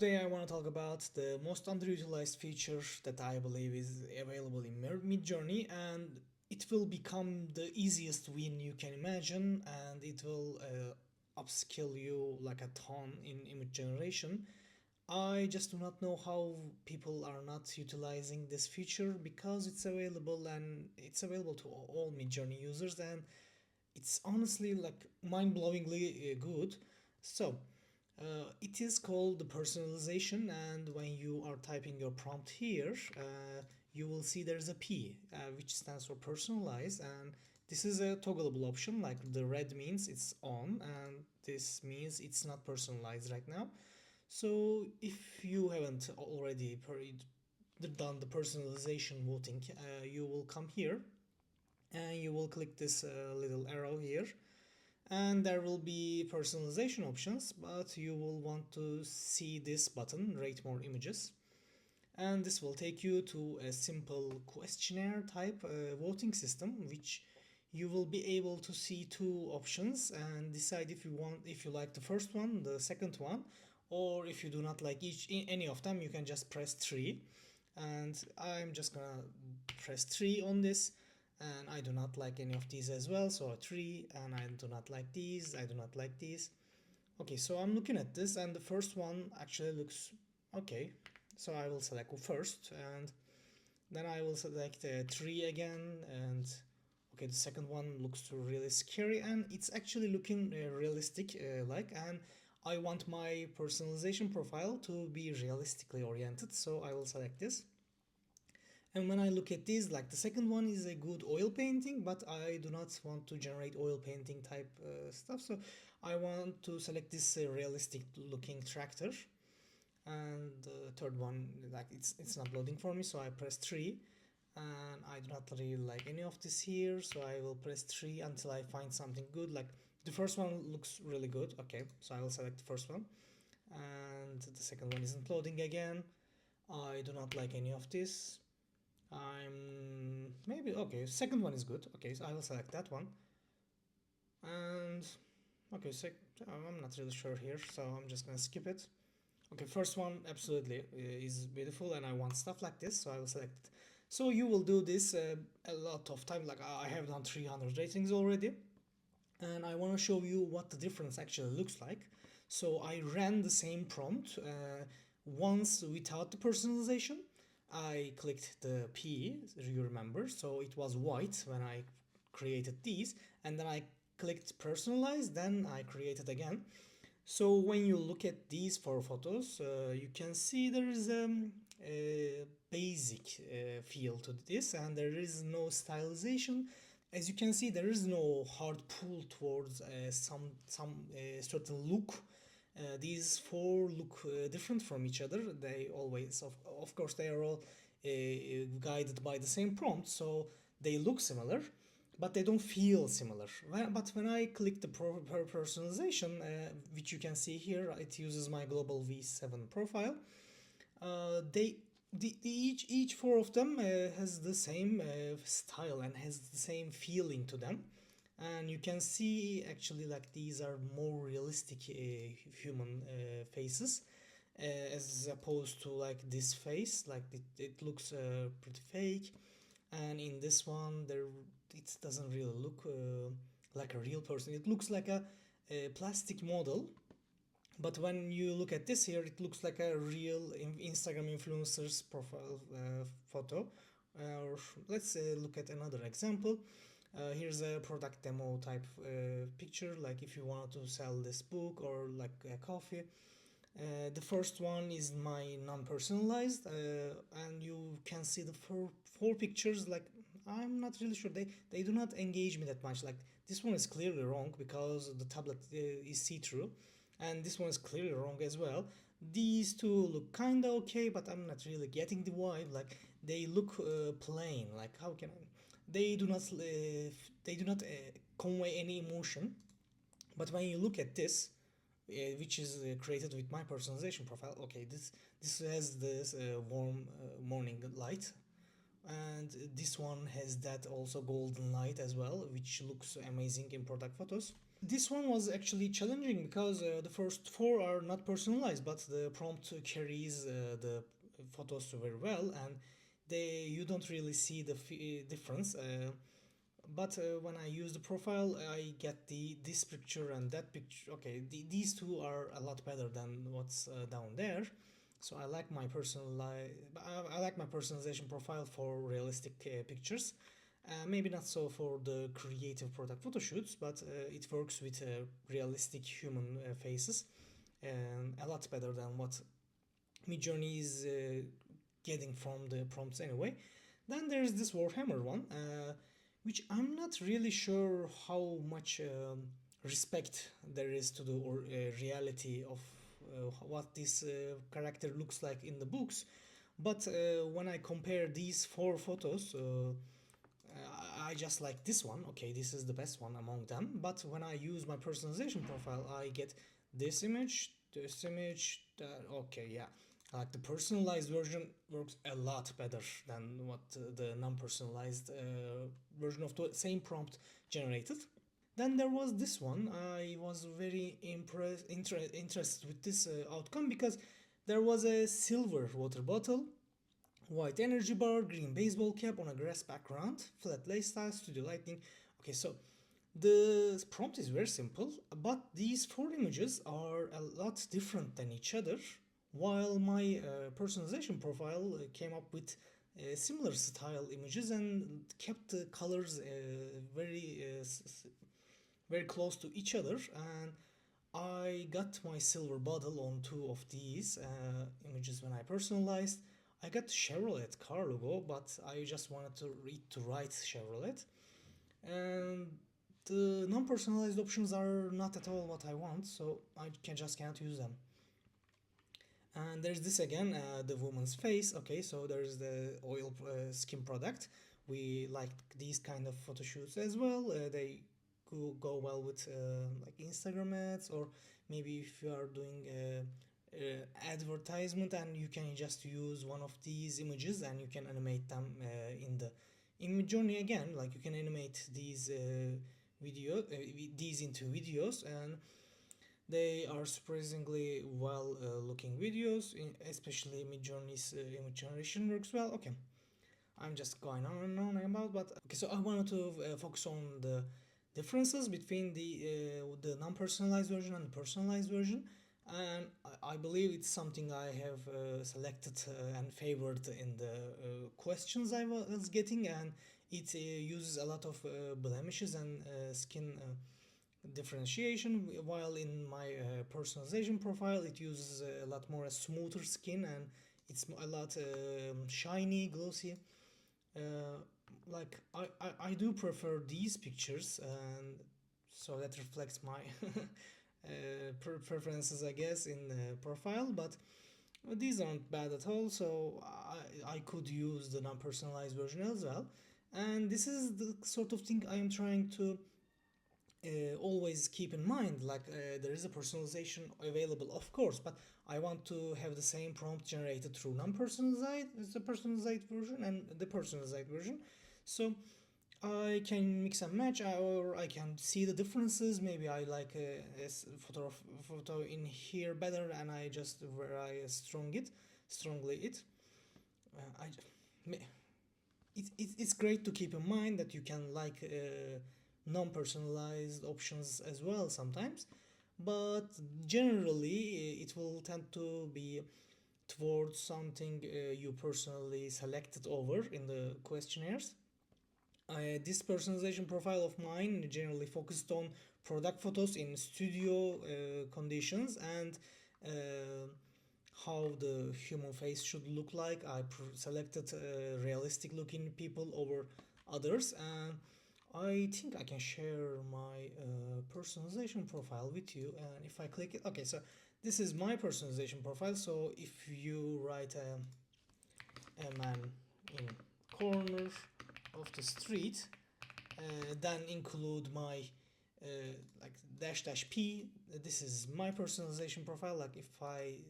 Today I want to talk about the most underutilized feature that I believe is available in Midjourney, and it will become the easiest win you can imagine, and it will upskill you like a ton in image generation. I just do not know how people are not utilizing this feature because it's available and it's available to all Midjourney users, and it's honestly like mind-blowingly good. So it is called the personalization, and when you are typing your prompt here, you will see there's a P, which stands for personalize, and this is a toggleable option. Like the red means it's on, and this means it's not personalized right now. So if you haven't already done the personalization voting, you will come here and you will click this little arrow here, and there will be personalization options, but you will want to see this button, rate more images, and this will take you to a simple questionnaire type voting system, which you will be able to see two options and decide if you like the first one, the second one, or if you do not like any of them, you can just press 3. And I'm just gonna press 3 on this, and I do not like any of these as well, so 3. And I do not like these, I do not like these. Okay, so I'm looking at this, and the first one actually looks okay, so I will select first, and then I will select 3 again. And okay, the second one looks really scary, and it's actually looking realistic like, and I want my personalization profile to be realistically oriented, so I will select this. And when I look at this, like the second one is a good oil painting, but I do not want to generate oil painting type stuff, so I want to select this realistic looking tractor. And the third one, like it's not loading for me, so I press 3. And I do not really like any of this here, so I will press 3 until I find something good. Like the first one looks really good, okay, so I will select the first one. And the second one isn't loading again. I do not like any of this. I'm maybe okay. Second one is good. Okay, so I will select that one. And okay, I'm not really sure here, so I'm just gonna skip it. Okay, first one absolutely is beautiful, and I want stuff like this, so I will select it. So you will do this a lot of time. Like I have done 300 ratings already, and I want to show you what the difference actually looks like. So I ran the same prompt once without the personalization. I clicked the P, you remember, so it was white when I created these, and then I clicked personalize, then I created again. So when you look at these four photos, you can see there is a basic feel to this, and there is no stylization. As you can see, there is no hard pull towards some certain look. These four look different from each other. They always, of course, they are all guided by the same prompt, so they look similar, but they don't feel similar. But when I click the personalization, which you can see here, it uses my global V7 profile. They each four of them has the same style and has the same feeling to them, and you can see actually like these are more realistic human faces, as opposed to like this face, like it looks pretty fake. And in this one there it doesn't really look like a real person, it looks like a plastic model. But when you look at this here, it looks like a real Instagram influencer's profile photo. Or let's look at another example. Here's a product demo type picture, like if you want to sell this book or like a coffee. The first one is my non-personalized, and you can see the four pictures. Like I'm not really sure, they do not engage me that much. Like this one is clearly wrong because the tablet is see-through, and this one is clearly wrong as well. These two look kinda okay, but I'm not really getting the vibe. Like they look plain. Like how can I? They do not convey any emotion. But when you look at this, which is created with my personalization profile, okay, this has this warm morning light, and this one has that also golden light as well, which looks amazing in product photos. This one was actually challenging because the first four are not personalized, but the prompt carries the photos very well, and you don't really see the difference. But when I use the profile, I get this picture and that picture. Okay, these two are a lot better than what's down there. So I like my personalization profile for realistic pictures. Maybe not so for the creative product photo shoots, but it works with realistic human faces, and a lot better than what Midjourney is getting from the prompts anyway. Then there's this Warhammer one, which I'm not really sure how much respect there is to the reality of what this character looks like in the books. But when I compare these four photos, I just like this one. Okay, this is the best one among them. But when I use my personalization profile, I get this image. Okay, yeah. Like the personalized version works a lot better than what the non-personalized version of the same prompt generated. Then there was this one. I was very interested with this outcome because there was a silver water bottle, white energy bar, green baseball cap on a grass background, flat lay style, studio lighting. Okay, so the prompt is very simple, but these four images are a lot different than each other. While my personalization profile came up with similar style images and kept the colors very close to each other, and I got my silver bottle on two of these images when I personalized. I got Chevrolet car logo, but I just wanted to write Chevrolet, and the non-personalized options are not at all what I want, so I just can't use them. And there's this again, the woman's face. Okay, so there's the oil skin product. We like these kind of photo shoots as well. They go well with like Instagram ads, or maybe if you are doing advertisement and you can just use one of these images and you can animate them in the in Midjourney again. Like you can animate these into videos, and they are surprisingly well looking videos, especially Midjourney's image generation works well. Okay, I'm just going on and on about, but okay. So I wanted to focus on the differences between the non-personalized version and the personalized version, and I believe it's something I have selected and favored in the questions I was getting, and it uses a lot of blemishes and skin differentiation, while in my personalization profile it uses a lot more a smoother skin, and it's a lot shiny, glossy. uh, like I do prefer these pictures, and so that reflects my preferences, I guess, in the profile. But these aren't bad at all, so I could use the non-personalized version as well. And this is the sort of thing I am trying to always keep in mind. Like there is a personalization available, of course, but I want to have the same prompt generated through non-personalized, the personalized version and the personalized version. So I can mix and match, or I can see the differences. Maybe I like photo in here better, and I just where I strongly it. I it's great to keep in mind that you can like non-personalized options as well sometimes, but generally it will tend to be towards something you personally selected over in the questionnaires. This personalization profile of mine generally focused on product photos in studio conditions, and uh, how the human face should look like. I selected realistic looking people over others, and I think I can share my personalization profile with you. And if I click it, okay, so this is my personalization profile. So if you write a man in corner of the street, then include my uh, like dash dash p. This is my personalization profile. Like if I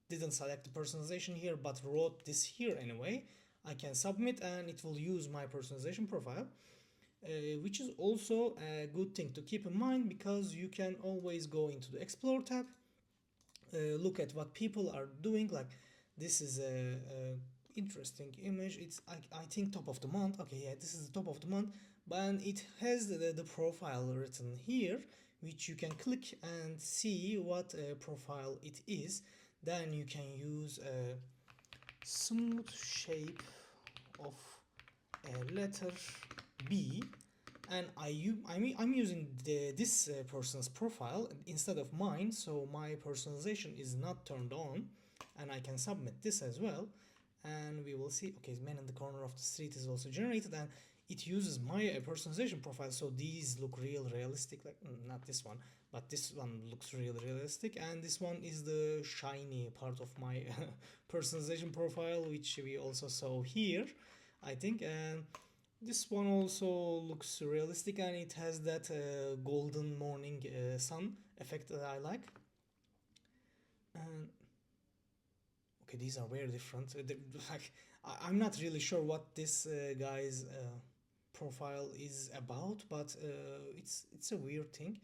didn't select the personalization here but wrote this here anyway, I can submit and it will use my personalization profile. which is also a good thing to keep in mind because you can always go into the Explore tab, look at what people are doing. Like this is a interesting image. It's I think top of the month. Okay, yeah, this is the top of the month, but it has the profile written here, which you can click and see what profile it is. Then you can use a smooth shape of a letter B, and I'm using this person's profile instead of mine, so my personalization is not turned on, and I can submit this as well, and we will see. Okay, man in the corner of the street is also generated, and it uses my personalization profile, so these look realistic. Like not this one, but this one looks realistic, and this one is the shiny part of my personalization profile, which we also saw here, I think. And this one also looks realistic, and it has that golden morning sun effect that I like. And okay, these are very different. Like I'm not really sure what this guy's profile is about, but it's a weird thing.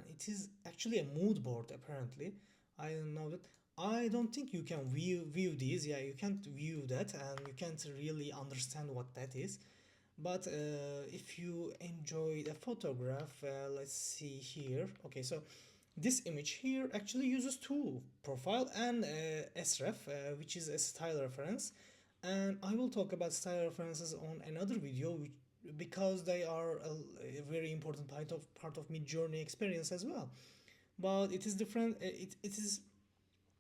It is actually a mood board apparently. I don't know that. I don't think you can view these. Yeah, you can't view that, and you can't really understand what that is. But if you enjoyed a photograph, let's see here. Okay, so this image here actually uses two profile and sref, which is a style reference, and I will talk about style references on another video, because they are a very important part of Midjourney experience as well. But it is different. It is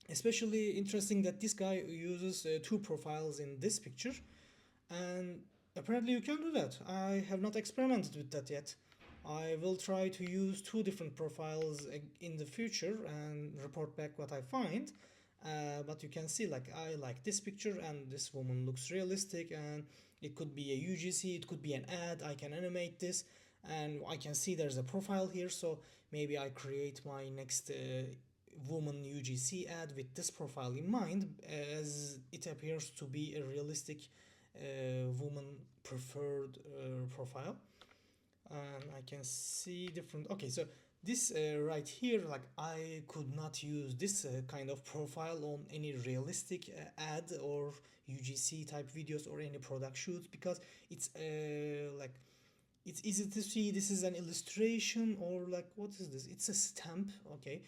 especially interesting that this guy uses two profiles in this picture, and apparently you can do that. I have not experimented with that yet. I will try to use two different profiles in the future and report back what I find. But you can see, like, I like this picture and this woman looks realistic, and it could be a UGC, it could be an ad. I can animate this, and I can see there's a profile here, so maybe I create my next woman UGC ad with this profile in mind, as it appears to be a realistic woman preferred profile. And I can see different. Okay, so this right here, like I could not use this kind of profile on any realistic ad or UGC type videos or any product shoots, because it's like it's easy to see this is an illustration, or like what is this? It's a stamp. Okay,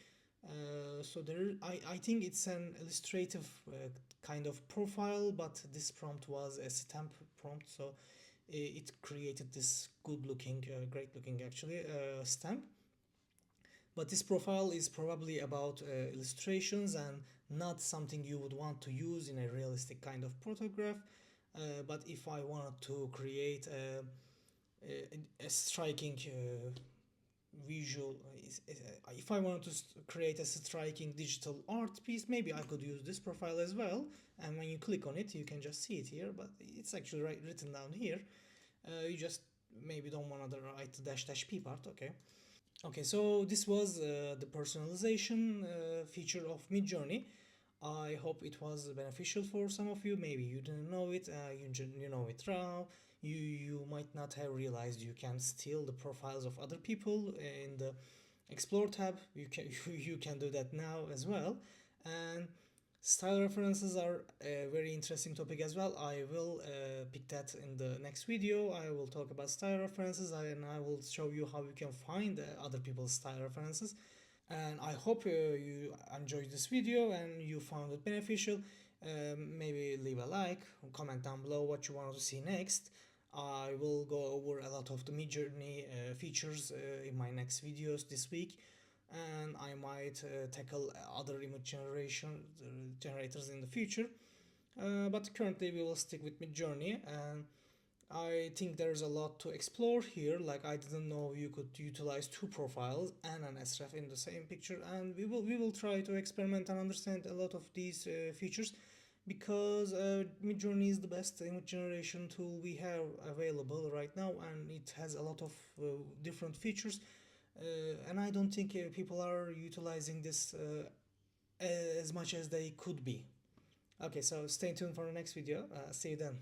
so there I think it's an illustrative kind of profile, but this prompt was a stamp prompt, so it created this good looking, great looking actually stamp. But this profile is probably about illustrations and not something you would want to use in a realistic kind of photograph. But if I wanted to create a striking visual, if I wanted to create a striking digital art piece, maybe I could use this profile as well. And when you click on it, you can just see it here, but it's actually written down here. You just maybe don't want to write the dash dash p part. Okay. Okay, so this was the personalization feature of Midjourney. I hope it was beneficial for some of you. Maybe you didn't know it, you know it now. You might not have realized you can steal the profiles of other people in the Explore tab. You can do that now as well. And style references are a very interesting topic as well. I will pick that in the next video. I will talk about style references, and I will show you how you can find other people's style references. And I hope you enjoyed this video and you found it beneficial. Maybe leave a like, comment down below what you want to see next. I will go over a lot of the Midjourney features in my next videos this week, and I might tackle other image generators in the future. But currently we will stick with Midjourney, and I think there's a lot to explore here. Like I didn't know you could utilize two profiles and an sref in the same picture, and we will try to experiment and understand a lot of these features, because Midjourney is the best image generation tool we have available right now, and it has a lot of different features, and I don't think people are utilizing this as much as they could be. Okay, so stay tuned for the next video. See you then.